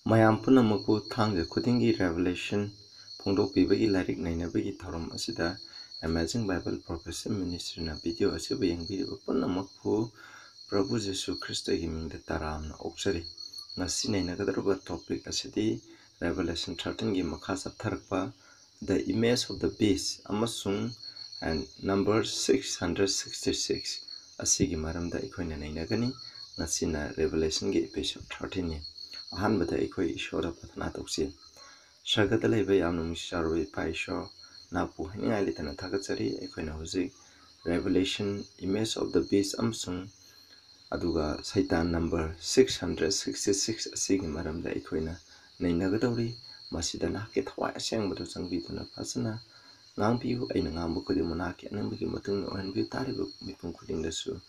ꯃꯌꯥꯝ ꯄꯨꯝꯅꯃꯛꯄꯨ ꯊꯥꯡꯖ ꯈꯨꯗꯤꯡꯒꯤ ꯔꯦꯚꯦꯂꯦꯁꯟ ꯐꯣꯡꯗꯣꯛꯄꯤꯕꯒꯤ ꯂꯥꯏꯔꯤꯛ ꯅꯩꯅꯕꯒꯤ ꯊꯧꯔꯝ ꯑꯁꯤꯗ ꯑꯦꯃꯦꯖꯤꯡ ꯕꯥꯏꯕꯜ ꯄ꯭ꯔꯣꯐꯦꯁꯟ ꯃꯤꯅꯤꯁꯇ꯭ꯔꯤꯅ ꯚꯤꯗꯤꯑꯣ ꯑꯁꯤꯕꯨ ꯌꯦꯡꯕꯤꯔꯤꯕ ꯄꯨꯝꯅꯃꯛꯄꯨ ꯄ꯭ꯔꯚꯨ ꯖꯤꯁꯨ ꯈ꯭ꯔꯤꯁꯇꯒꯤ ꯃꯤꯡꯗ ꯇꯔꯥꯝꯅ ꯑꯣꯛꯆꯔꯤ꯫ ꯉꯁꯤ ꯅꯩꯅꯒꯗꯧꯔꯤꯕ ꯇꯣꯄꯤꯛ ꯑꯁꯤꯗꯤ ꯔꯦꯚꯦꯂꯦꯁꯟ 13ꯒꯤ ꯃꯈꯥ ꯆꯠꯊꯔꯛꯄ ꯗ ꯏꯃꯦꯖ ꯑꯣꯐ ꯗ ꯕꯤꯁ ꯑꯃꯁꯨꯡ ꯅꯝꯕꯔ 666 ꯑꯁꯤꯒꯤ ꯃꯔꯝꯗ ꯑꯩꯈꯣꯏꯅ ꯅꯩꯅꯒꯅꯤ꯫ ꯉꯁꯤꯅ ꯔꯦꯚꯦꯂꯦꯁꯟꯒꯤ एपिसोड 13ꯅꯤ। ꯑꯍꯥꯟꯕꯗ ꯑꯩꯈꯣꯏ ꯏꯁꯣꯔꯗ ꯄ꯭ꯔꯊꯅꯥ ꯇꯧꯁꯤ꯫ ꯁꯔꯒꯗ ꯂꯩꯕ ꯌꯥꯝꯅ ꯅꯨꯡꯁꯤ ꯆꯥꯎꯔꯕ ꯏꯄꯥ ꯏꯁꯣꯔ, ꯅꯥꯄꯨ ꯍꯥꯏꯅꯤꯡꯉꯥꯏ ꯂꯩꯇꯅ ꯊꯥꯒꯠꯆꯔꯤ꯫ ꯑꯩꯈꯣꯏꯅ ꯍꯧꯖꯤꯛ ꯔꯦꯚꯦꯂꯦꯁꯟ ꯏꯃꯦꯖ ꯑꯣꯐ ꯗ ꯕꯤꯁ ꯑꯃꯁꯨꯡ ꯑꯗꯨꯒ ꯁꯩꯇꯥꯟ ꯅꯝꯕꯔ 666 ꯑꯁꯤꯒꯤ ꯃꯔꯝꯗ ꯑꯩꯈꯣꯏꯅ ꯅꯩꯅꯒꯗꯧꯔꯤ꯫ ꯃꯁꯤꯗ ꯅꯍꯥꯛꯀꯤ ꯊꯋꯥꯏ ꯑꯁꯦꯡꯕꯗꯨ ꯆꯪꯕꯤꯗꯨꯅ ꯐꯖꯅ ꯉꯥꯡꯕꯤꯌꯨ꯫ ꯑꯩꯅ ꯉꯥꯡꯕ ꯈꯨꯗꯤꯡꯃꯛ ꯅꯍꯥꯛꯀꯤ ꯑꯅꯤꯡꯕꯒꯤ ꯃꯇꯨꯡ ꯑꯣꯏꯍꯟꯕꯤꯌꯨ꯫ ꯇꯥꯔꯤꯕ ꯃꯤꯄꯨꯝ ꯈꯨꯗꯤꯡꯗꯁꯨ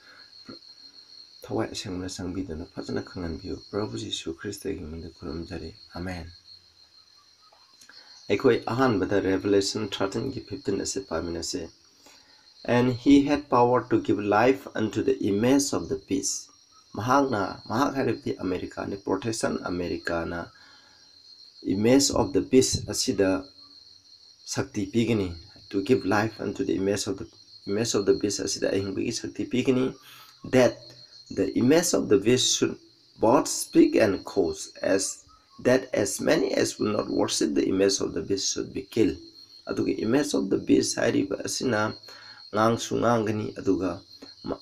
ꯊꯋꯥꯏ ꯑꯁꯦꯡꯕꯅ ꯆꯪꯕꯤꯗꯨꯅ ꯐꯖꯅ ꯈꯪꯍꯟꯕꯤꯌꯨ꯫ ꯄ꯭ꯔꯚꯨ ꯖꯤꯁꯨ ꯈ꯭ꯔꯤꯁꯇꯒꯤ ꯃꯤꯡꯗ ꯈꯨꯔꯨꯝꯖꯔꯤ, ꯑꯃꯦꯟ꯫ ꯑꯩꯈꯣꯏ ꯑꯍꯥꯟꯕꯗ ꯔꯦꯚꯦꯂꯦꯁꯟ 13ꯒꯤ 15 ꯑꯁꯤ ꯄꯥꯃꯤꯟꯅꯁꯤ꯫ And he had power to give life unto the image of the beast. mahak haribdi Amerikani, Protestant Americana image of the beast asida sakti pigini, to give life unto the image of the beast asida ahingbigi sakti pigini, that the image of the beast should both speak and cause, that as many as will not worship the image of the beast should be killed. Aduga image of the beast hariba asina ngang gani, aduga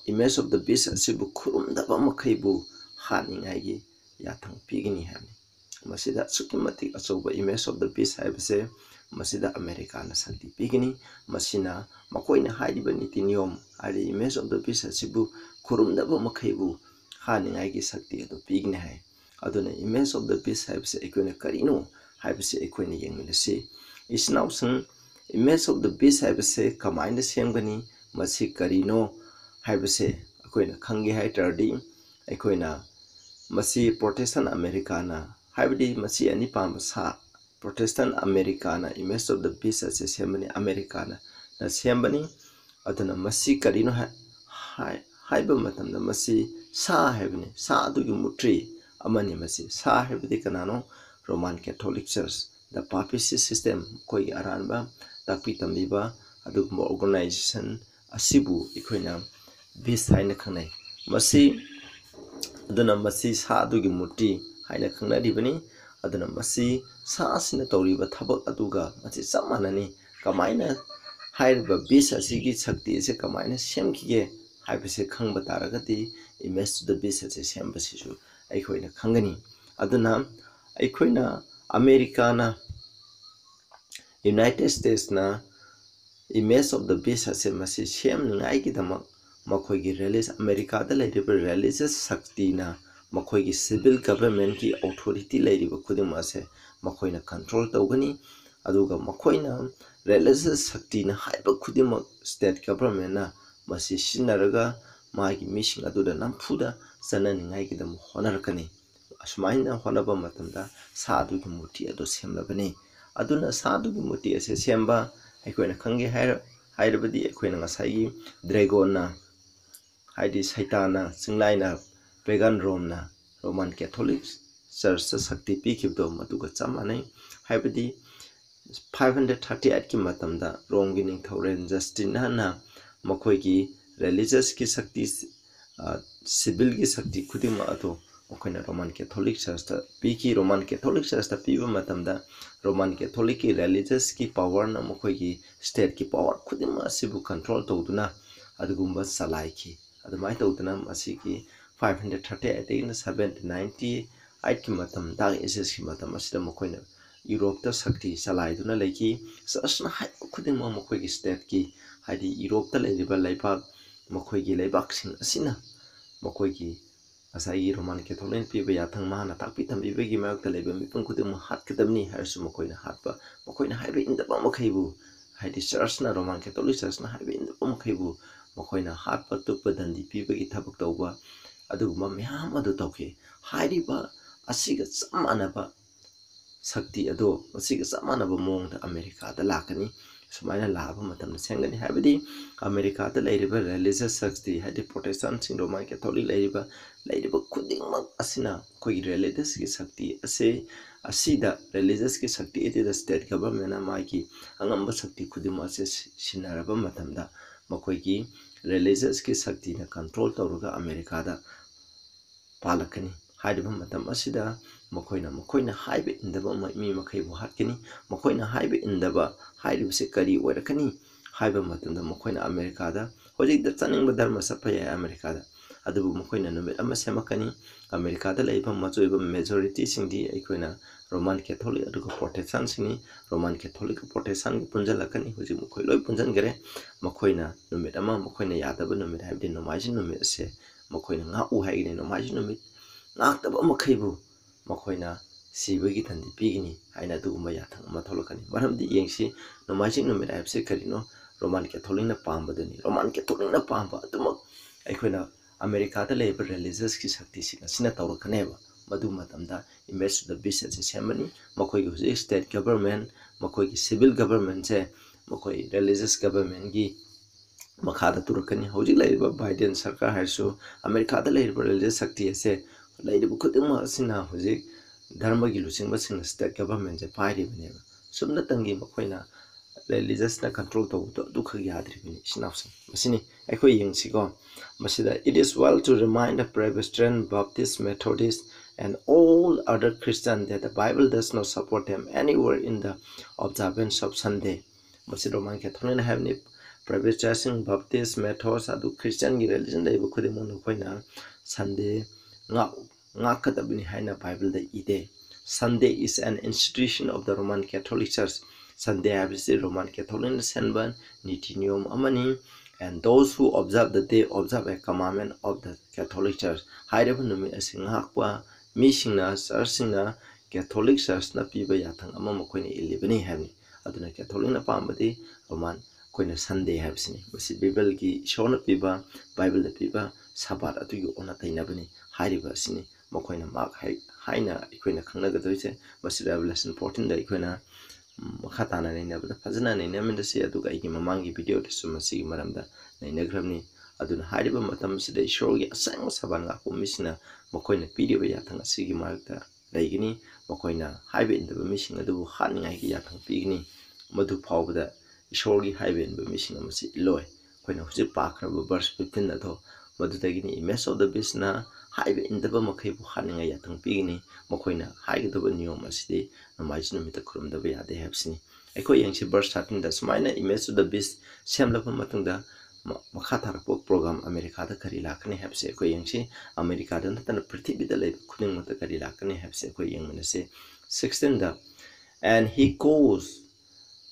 image of the beast asibu khurumdaba makhaibu haningai yathang pigini hani. Masida sukimatik achoba image of the beast haibase masida America na sakti pigini. Masina makoina haiba niti niyom hari image of the beast asibu khurumdaba makhaibu haningai gi sakti adu pigini hai. Aduna image of the beast haibase ekoina karino haibase ekoina yengminasi. Isnaw sang image of the beast haibase kamaina semgani, masi karino haibase ekoina khangi hai tardi ekoina masi Protestant Americana haibdi masi ani pamba sa Protestant Americana image of the beast ase sembani Americana na sembani. Aduna masi karino haiba matamda masi sa haibni, sa adugi mutri amani masi sa haibdi kanano Roman Catholic Church, the papacy system koi aranba takpi tambiba adugma organization asibu ikoina beast haina khanai. Masi aduna masi sa adugi mutri haina khanaribani. Aduna masi sa asina tawriba thabak aduga masi samanani kamaina hairiba beast asigi sakti ase kamaina semkhige haibase khangba taragati image of the beast ase sembasisu aikoina khangani. Aduna aikoina Americana United States na image of the beast ase masi semningai gidamak makoigi America da lairiba religious sakti na makoigi civil government ki authority lairiba khudima ase makoina control tawgani. Aduga makoina religious sakti na haiba khudima state government na masi sinaraga magi missing aduda nampuda sananingai gidam honarakani. Asmaina honaba matamda sadugi muti ado semlabani. Aduna sadugi muti ase semba aikoina khangi hairabadi aikoina ngasai dragon na haidi saitana singlaina pagan Rome na Roman Catholic Church sakti pikibdo maduga chamanai haibadi 538 ki matamda Rome gi ningthauren Justin na makoigi religious ki sakti civil ki sakti khudima ato makoina Roman Catholic Church ta piki. Roman Catholic Church ta piba matamda Roman Catholic ki religious ki power na makoigi state ki power khudima asibu control tawduna adugumba salaiki. Adumai tawduna masiki 538 na 798 ki matam dag SS ki matam asida makoina Europe ta sakti salaiduna laiki. Sasna hai khudima makoigi state ki haidi Europe ta lairiba laibak makoigi laibak sing asina makoigi asai Roman Catholic piba yathang mahana takpi tambibagi mayokta laiba mipum khudima hatkadamni harsu makoina hatba makoina haiba indaba makhaibu haidi church na Roman Catholic Church na haiba indaba makhaibu makoina hatba tukpa dandi pibagi thabak tawba aduguma myam adu tawki. Hairiba asiga samanaba sakti ado asiga samanaba mongda America da lakani. सुमाइना लाभ मतम सेंगनी हाबदी America दा लेरिबा religious शक्ति हादि Protestant सिंग Roman Catholic लेरिबा खुदिंगमक असिना कोई religious की शक्ति असे असिदा religious की शक्ति इति द स्टेट गवर्नमेंट मागी अंगंब शक्ति खुदिम असे सिनारबा मतमदा मकोई की रिलीजियस की शक्ति ना कंट्रोल तौरगा अमेरिका दा पालकनी हाइबा मतम असिदा मखोइना हाइबे इंदबा मी मखैबु हाटकनी मखोइना हाइबे इंदबा हाइबसे करी ओरकनी हाइबा मतमदा मखोइना अमेरिका दा होजिक द चनिंग धर्म सफय अमेरिका दा अदुबु मखोइना नुमित अमा सेमकनी अमेरिका दा लेबा मचोइबा मेजॉरिटी सिंगदी अइखोइना रोमन कैथोलिक अदुगा प्रोटेस्टेंट सिंगनी रोमन कैथोलिक प्रोटेस्टेंट पुंजलकनी होजिक मखोइ लोइ पुंजनगरे मखोइना नुमित अमा मखोइना यादबा नुमित हाइबदि नोमाइजि नुमित से मखोइना ngau haigini नोमाइजि नुमित ngakतबा मखैबु मखोइना सिबगी थंदी पिगिनी हाइना दुगुम्बा याथंग अमा थोलकनी मरमदि येंगसि नोमाइजि नुमित हाइबसे करिनो रोमन कैथोलिक ना पाम्बदनी रोमन कैथोलिक ना पाम्बा अदुमक अइखोइना अमेरिका दा लेबा रिलीजियस की शक्ति सिना तौरकनेबा मधु मतमदा इमेज द बीस से सेमनी मखोइ की स्टेट गवर्नमेंट मखोइ की सिविल गवर्नमेंट से मखोइ रिलीजियस गवर्नमेंट की मखादा तुरकनी हौजिक लेबा बाइडेन सरकार हाइसु अमेरिका दा लेबा रिलीजियस शक्ति से लेबा खुदिंग असिना हौजिक धर्म की लुचिंग बसिंग स्टेट गवर्नमेंट से पाइरिबनेबा सुमना तंगी मखोइना रिलीजियस ना कंट्रोल तो दुख याद्रिबनी सिनावसिंग मसिनी अखोइ यंगसिको मसिदा it is well to remind the Presbyterian, Baptist, Methodist and all other Christians that the Bible does not support them anywhere in the observance of Sunday. मसि Roman Catholic हाबनि Presbyterian, Baptist, Methodist adu Christian की religion da ibu खुदे मन खोइना Sunday ngakadabni haina Bible da ide. Sunday is an institution of the Roman Catholic Church. Sunday habisi Roman Catholic senban niti niyom amani, and those who observe the day observe a commandment of the Catholic Church. Hairaba numi asingakwa misingna sarsingna Catholic Church na piba yathang ama makoina ilibani habni. Aduna Catholic na pambadi Roman koina Sunday habsini. Masi Bible ki shona piba Bible da piba sabat atugi ona tainabani. Hairiba asini makoina mak haina ikoina khangnagadoi masi Revelation 14 da ikoina makhatana nainabda fazana nainamda se aduga igi mamangi video de sumasi maramda nainagrabni aduna hariba matam sida ishorgi asang saban ga komisina makoina video ya thanga sigi markta laigini makoina haibe indaba mising adu haninga gi ya thang pigni madu phawbada ishorgi haibe indaba mising amasi loy koina huji pakraba verse 15 ado madu tagini image of the beast na haibe indaba makhaibu haninga ya thang pigni makoina haigdaba niyom asidi नमाइज नुमित खुरुमदब यादे हैबसिनी अखो यंगसि verse 13 दा सुमाइना image of the beast सेमलबा मतुंगदा मखा थारपो programme America दा करी लाखने हैबसे अखो यंगसि अमेरिका दा नतन पृथ्वी दा ले खुदिंग मत करी लाखने हैबसे अखो यंगमनसे 16 दा and he caused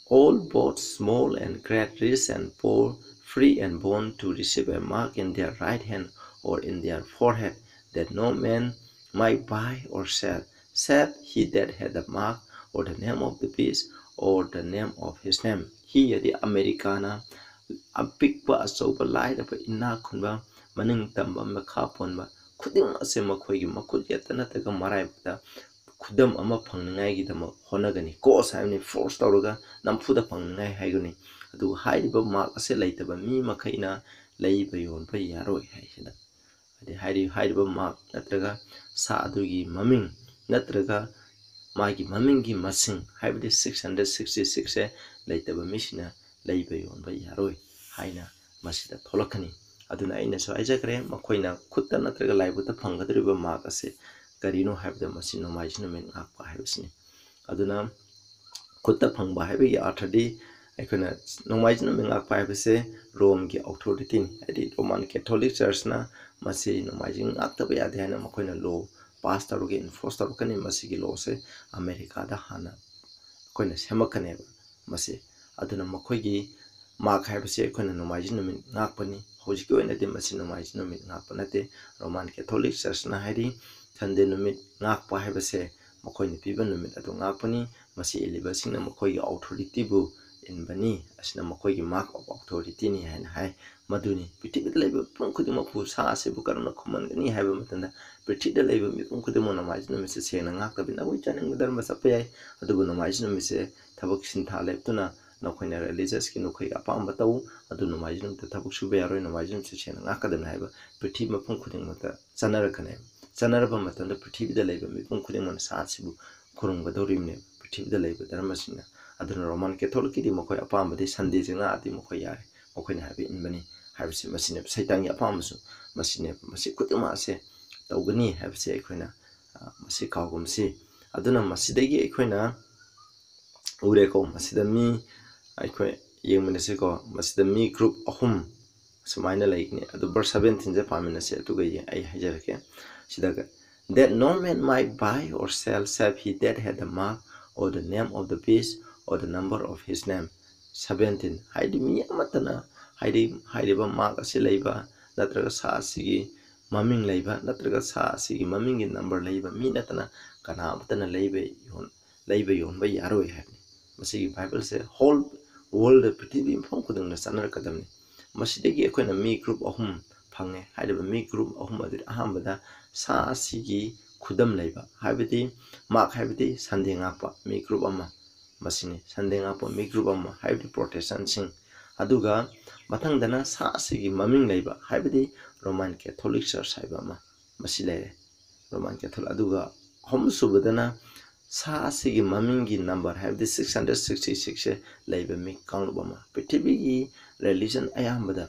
all both small and great rich and poor free and bond to receive a mark in their right hand or in their forehead that no man might buy or sell save he that had the mark or the name of the beast or the name of his name. He the Americana a big bus over light of ina kunba maning tamba makaponba kuding asema kwegi makud yatana taga maraibda kudam ama pangngai gidama honagani ko saimni force tauruga namfuda pangngai haiguni adu haidiba mark ase laitaba mi makaina leiba yon pa yaroi haisida adi haidiba mark natraga sa adugi maming natraga magi mamingi masing haibdi 666 laitaba misina leiba yonba yaroi haina masida tholakani aduna ina so ajakre makoina khutta natraga laibuta phangadriba mak ase karino haibda masino maisino men akpa haibsini aduna khutta phangba haibi athadi aikona nomaisino men akpa haibse Rome ki authority ni adi Roman Catholic Church na masi nomaising aktaba yade haina makoina law pass taruge enforce tarukani masigi law se America da hana koina semakane masi aduna makoigi mark haibse koina nomaisino men ngakpani hojiki oina de masi nomaisino men ngakpanate Roman Catholic Church na hairi thande numit ngakpa haibse makoini piba numit adu ngakpani masi elibasing na makoigi authority bu inbani asina makoigi mark of authority ni hain hai maduni pitibit leba pungkudima pu sa ase bukarna khuman ni haiba matanda pitida leba mi pungkudima namajna mise sena ngakta bina wi chaning dharma sapyai adubu namajna mise thabak sin tha leptuna नखोइना religious की नखोइ अपाम बताऊ अदु नमाइजुम त थबुक सुबे यारोय नमाइजुम सुचेन ngakadam haiba पृथ्वी मफम खुदिंग मता चनरकने चनरबा मतंद पृथ्वी the लेबा मिपुम खुदिंग मन सासिबु खुरुंग बदोरिमने पृथ्वी the लेबा धर्मसिना अदुन रोमन कैथोलिक की मखोइ अपाम बदि संडे जंगा आदि मखोइ यारे मखोइना हाबि इनबनी हाबिसे मसिने सैतांगी अपामसु मसिने मसि खुदिमा से तौगनी हाबिसे अखोइना मसि काउगुमसि अदुना मसिदगी अखोइना उरेको मसिदमी अखोइ येंगमनेसेको मसिदमी ग्रुप अहुम सुमाइना लाइकने अदु वर्स 17 जे पामिनसे अतुगा ये आई हाजरके सिदागा that no man might buy or sell save he that had the mark or the name of the beast or the number of his name 17 haidi mi amatana haidi ba mark ase leiba natraga sa asigi maming leiba natraga sa asigi maming gi number leiba mi natana kana amatana leiba yon ba yaroi hai masigi bible se whole world prithvi phom kudang na sanar kadam ni masidagi akoina mi group ahum phange haidaba mi group ahum adi ahambada sa asigi khudam leiba haibati mark haibati sandengapa mi group ama masini sandengapa mi group ama haibati protestant sing aduga mathangdana sa asigi maming leiba haibati roman catholic church haiba ama masilere roman catholic aduga hom subadana sa asigi maming gi number haibati 666 leiba mi kanglubama prithvi gi religion ayambada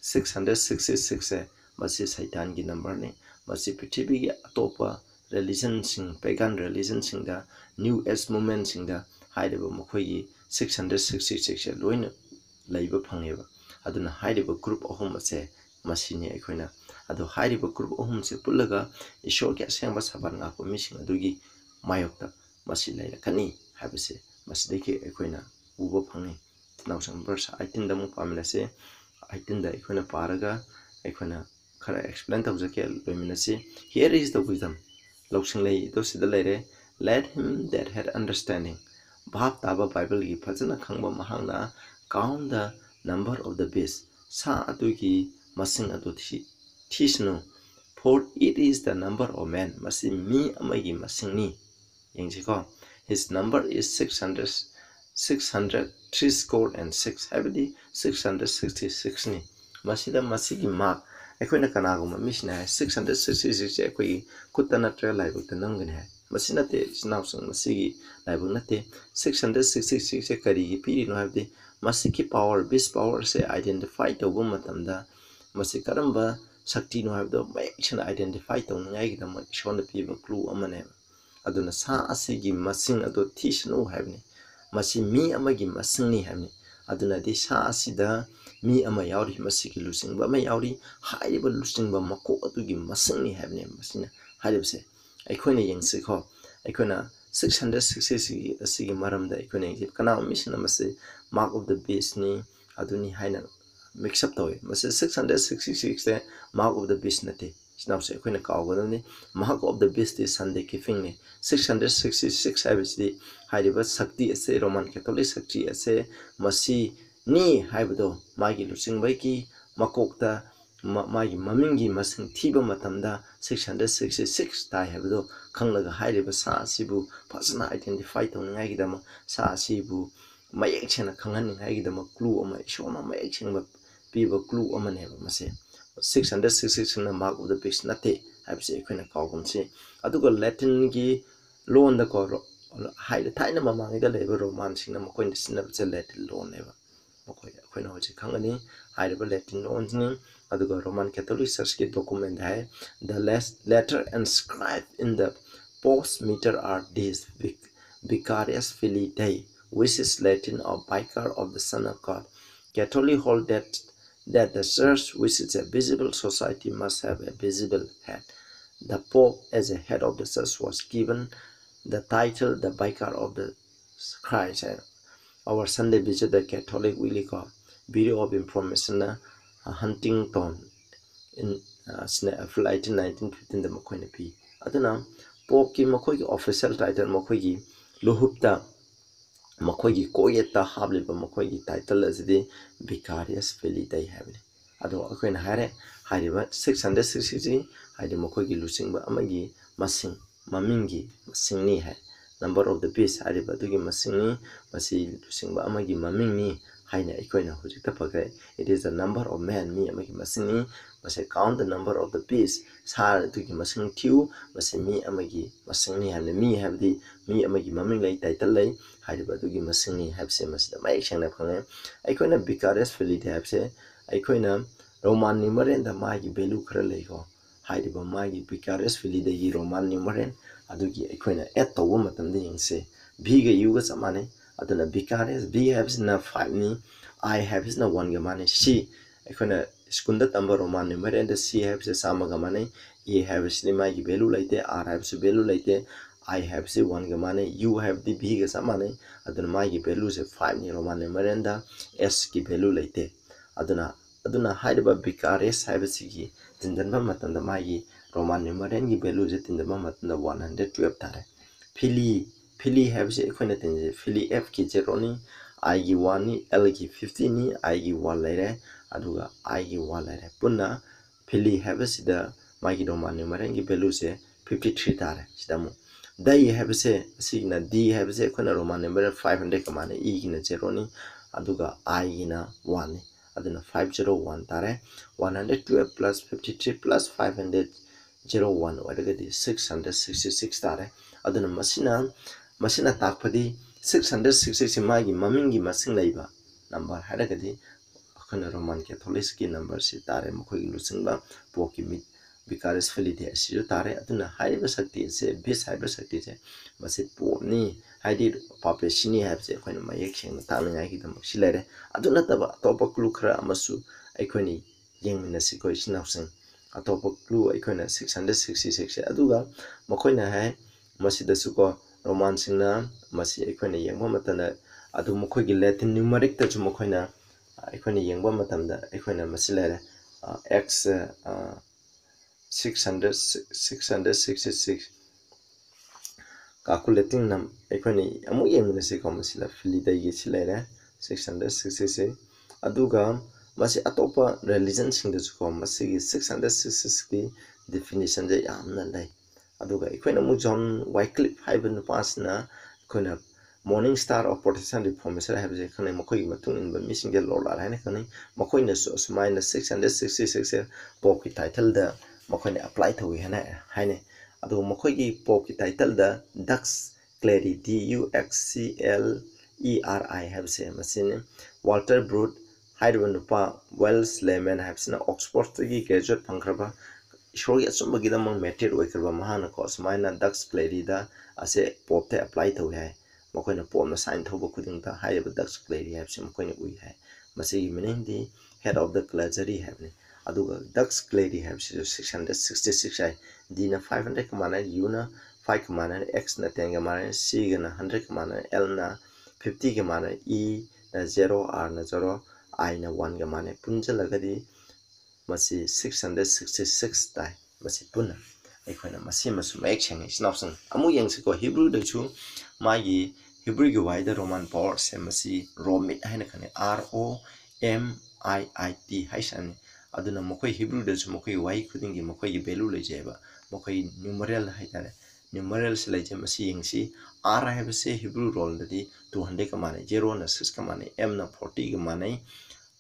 666 masi saitan gi number ne masi prithvi gi atopa religion sing pagan religion sing da new age movement sing da haideba mokhoi gi 666 loina leiba phangeba aduna haideba group ahum ase masini akoina adu haideba group ahum se pulaga ishor ki asengba saban nga ko mising adugi mayokta masi leira kani habise masideki akoina uba phangi नाउसंग verse 18 दमु पामिनसे 18 दा इखोना पारगा इखोना खरा explain तौजके लोइमिनसे here is the wisdom लौसिंग लै तो सिदा लेरे let him that had understanding भाव ताबा बाइबल की फजना खंगबा महांगना count the number of the beast सा अतुकी मसिंग अतुथि थिसनो for it is the number of man मसि me अमगी मसिंगनी यंगजिको his number is 603 score and 6 habidi 666 ni masida masigi mark akoina kanaguma misna 666 akoi kutana tra laibu tanangane hai masina te snausang masigi laibu nate 666 kari piri no habdi masiki power bis power se identify tobu matamda masi karamba shakti no habdo maction identify tongai gidam shon piba clue amane aduna sa asigi masing ado thisno habni masi mi amagi masingni habni aduna di sa asida mi ama yauri masiki lusingba ma yauri haiba lusingba mako atugi masingni habni masina haibse aikoina yengsi kho aikoina 666 asigi maramda aikoina yengsi kana misina masi mark of the beast ni aduni haina mix up toy masi 666 the mark of the beast nate now say aikoina kawgadani mark of the beast is sunday keeping ni 666 habisi haiba shakti ase roman catholic shakti ase masi ni haibdo magi lusingbai ki makokta magi mamingi masing thiba matamda 666 tai habdo khanglaga haiba sa sibu fasna identify tongai gidama sa sibu mayek chena khangan ngai gidama clue ama shona mayek chengba piba clue ama ne mase 666 na mark of the beast nate habse akoina kawgumse aduga latin gi loan da ko haida thaina mamangi da leba roman singna makoin sinab che latin loan eba makoi akoina hoji khangani haida latin loan ni aduga roman catholic church ki document hai the letter inscribed in the post meter are these vicarious filii dei which is latin or vicar of the son of god catholic hold that the church, which is a visible society, must have a visible head. The Pope, as a head of the church, was given the title the Vicar of the Christ. Our Sunday visit, the Catholic Willie Bureau of Information, Huntington, in flight in 1915, the Makoina P. Adana, Pope ki Makoigi official title Makoigi, Luhupta. Makoigi koyeta habliba makoigi title asidi vicarious filii dei habni ado akoina hare hariba 660 haidi makoigi lusingba amagi masing mamingi masingni hai number of the beast hariba dugi masingni masi lusingba amagi mamingni haina ikoina hujikta pagre. It is the number of men mi amagi masingni masi count the number of the beast sar dugi masing tiu masi mi amagi masingni hamne mi habdi mi amagi maming lay title lay hariba dugi masingni habse masi da mai changna phange ikoina Bucharest Philly habse ikoina Roman numeral da magi value khara lay ko hariba magi Bucharest Philly da yi Roman numeral adugi ikoina add tawba matamda yingse b ga u ga samane aduna Bucharest b habs na 5 ni I habs na 1 ga mane c ikoina skunda tamba Roman numeral da c habs sama ga mane e habs ni magi value laite r habs value laite I habs 1 ga mane u have the b ga samane aduna magi value se 5 ni Roman numeral da s ki value laite aduna haiba Bucharest habs gi tindanba matamda magi Roman numeral की value जे तिंदमा मतलब 112 तारे Philly have से इकोने तिंजे Philly F की 0 नी I की 1 नी L की 50 नी I की 1 ले रहे अदुगा I की 1 ले रहे पुन्ना Philly have से द मागी Roman numeral की value से 53 तारे सिदामु D have से सिग्ना D have से इकोने Roman numeral 500 कमाने E की न 0 नी अदुगा I की न 1 नी अदुना 501 तारे 112 plus 53 plus 501 oragadi 666 tare aduna masina takpadi 666 magi mamingi masing laiba number haragadi akhana Roman Catholic ki number si tare mkhoi lusingba poki mit Bucharest Philly de asiru tare aduna haiba sakti se bis haiba sakti se masit pomni haidi population ni have se akhona mayek seng tanangai ki damak silare aduna taba topa klukra amasu akhoni yengmina sikoi sinawsing atop clue aikoina 666 aduga makoina hai masida suko Roman singna masi aikoina yengba matana adu makoigi Latin numeric ta chu makoina aikoina yengba matamda aikoina masilare x 666 calculating nam aikoina amu yengna siko masila Philly da yi silare 666 aduga masi atopa religion sing da ko masi 666 ki definition je yamna lai aduga ikoina mu John Wycliffe haiben pasna koina morning star of Protestant reformation have je khane makoi matung in ba missing ge lord la haina khane makoi na so minus 666 pop ki title da makoi na apply thawi hana haine adu makoi ki pop ki title da Dux Clery DUXCLERI have se masin Walter Brood haiba nupa Wells Layman have seen Oxford ki graduate pangkraba ishori asumba gida mang meted oikraba mahana ko smaina Dux Clery da ase pop te apply thawi hai makoina pop na sign thoba khuding da haiba Dux Clery have se makoina ui hai masi meaning the head of the clergy have ne aduga Dux Clery have se 666 hai d na 500 kamana u na 5 kamana x na 10 kamana c na 100 kamana l na 50 kamana e na 0 r na 0 I na 1 gamane punja lagadi masi 666 tai masi punna aikoina masi masu mek chang snopsang amu yangsi ko Hebrew da chu magi Hebrew gi wai da Roman power se masi romit haina khane ROMIT haisan aduna mokoi Hebrew da chu mokoi wai khuding gi mokoi gi value le jeba mokoi numeral haitare numerals le je masi yangsi R have se Hebrew roll da di 200 kamane 0 na 6 kamane m na 40 kamane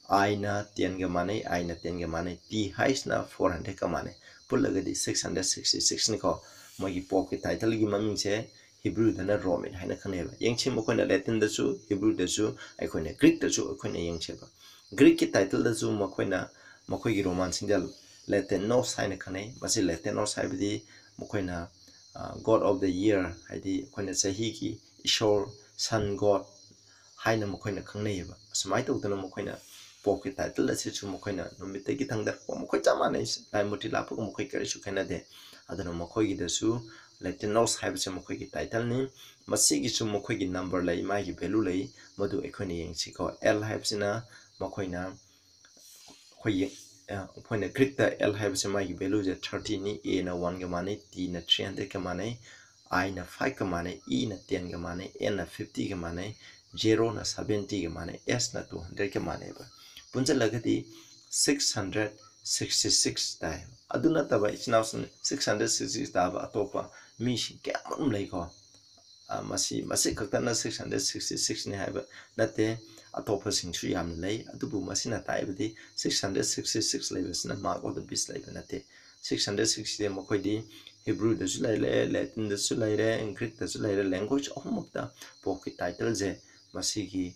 I na 10 ga mane I na 10 ga mane T height na 400 ka mane pulagadi 666 ni ko mogi pop ki title gi maming se Hebrew da na Roman haina khaneba yengche mo koina Latin da chu Hebrew da chu ai koina Greek da chu koina yengche ba Greek ki title da chu mo koina mokoi gi Roman sinjal Latin no sign khane masi Latin no sai bidi mo koina God of the year haidi koina sahi ki ishor sun god haina mo koina khangne ba smai to da mo koina pop ki title ase chu mo koina numite gi thangdar ko mo khoi chama nei lai muti la ko mo khoi kare chu khana de adana mo khoi gi da su Latinos have se mo khoi gi title ni masi gi chu mo khoi gi number lai ma gi value lai madu ekhone yeng chi ko L have se na mo khoi na khoi khoina Greek da L have se ma gi value je 30 ni A na 1 ga mane T na 300 ka mane I na 5 ka mane E na 10 ga mane N na 50 ga mane 0 na 70 ga mane S na 200 ka mane ba punja lagadi 666 time aduna taba ichnaus 666 taba atopa mi shi kya lei ko masi khaktana 666 ne haiba nate atopa singsu yam lei adubu masina taibadi 666 leibasina mark of the beast leiba nate 660 de mokoidi Hebrew da su laire Latin da su laire Greek da su laire language ahumukta poki title je masigi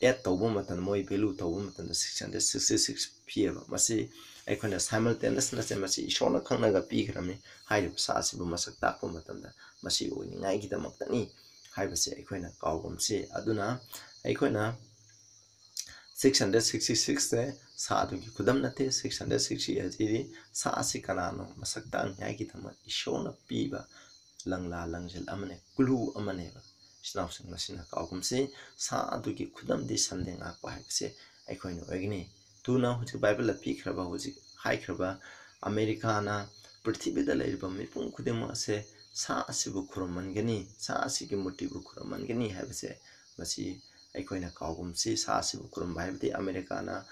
add tauba matan moi value tauba matan 666 pieba masi aikona simultaneous na se masi ishona khangnaga pigrami hairib sa asibu masak takpa matanda masi oini ngai gidamakta ni haibase aikona kawgumsi aduna aikona 666 se sa adugi kudam nate 660 ajiri sa asi kanano masak tang ngai gidama ishona piba langla langjel amane kulu amane Snau sing masina kawgumsi sa adugi kudam di sandeng akpa haibase aikona oigni tuna huji bible pi khraba huji hai khraba America na prithibida leiriba mipung khudema se sa asibu khurmangani sa asigi motibu khurmangani haibase masi aikona kawgumsi sa asibu khurmba haibdi America na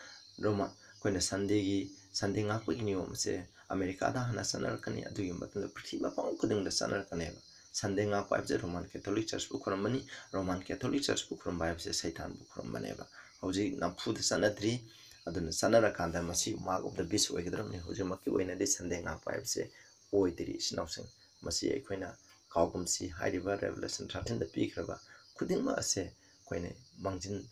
roma koina sande ngakpa niyo mase America da hana sanarkani adugi matunda prithiba pang khudengda sanarkaneba Sunday ngak paibse Roman Catholic Church bu khurmani Roman Catholic Church bu khurm paibse Satan bu khurmaneba hoji nampu de sanadri aduna sanara kanda masi mark of the beast oigedramni hoji makki oina de Sunday ngak paibse oidri sinawsing masi ekoina kawgumsi hairiba Revelation 13 da pikraba khudingma ase koine mangjin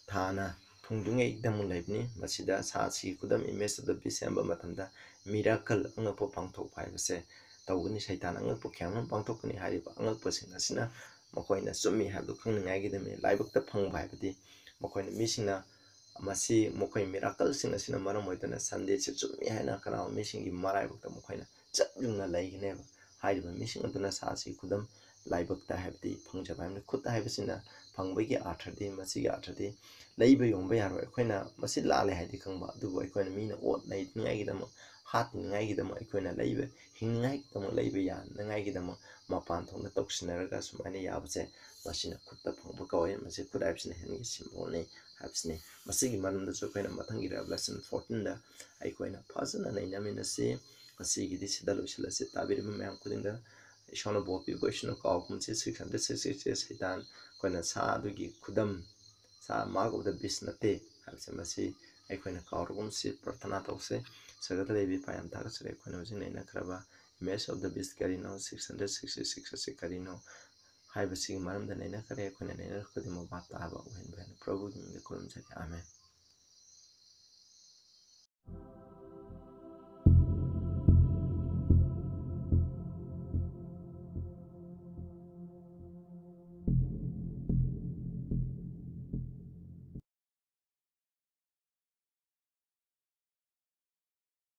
thana thungdunge ikdamun laibni masida saasi kudam image of the beast amba matamda miracle angapo pangthok paibse tawgani Satan angakpo kyangnam pangthokni hariba angakpasing asina makoina sumi habdu khangningai gidame laibakta phangba haibadi makoina misingna masi mokoi miracle sing asina maram oidana Sunday se sumi haina kana misingi maraibakta makoina chatlungna laigine hariba mising aduna saasi kudam laibakta habdi phangjaba hamne khutta haibasina phangbagi athadi masigi athadi laiba yongba yaro akoina masi lale haidi khangba adubu akoina mina ot lai ningai gidama hat ningai gidama akoina laiba hingai gidama laiba ya ningai gidama mapan thongna toksinaraga sumaina yabase masina khutta phangba kawai masi khut aibsina hengi simbone habsne masigi maranda so akoina mathangi Revelation 14 da akoina phasana nainamina se masigi di sidalo silase tabiri mayam kudinga ishona bopi goishno kawpumse 666 Satan koina sa adugi khudam sa mark of the beast nate habse masi aikoina kawrugumsi prathana tawse sagata lebi payam tagasre aikoina hojin naina khraba image of the beast karino 666 ase karino haibasi maramda naina kare aikoina naina khudimo bata aba uhen ben prabhu ni kurum jari amen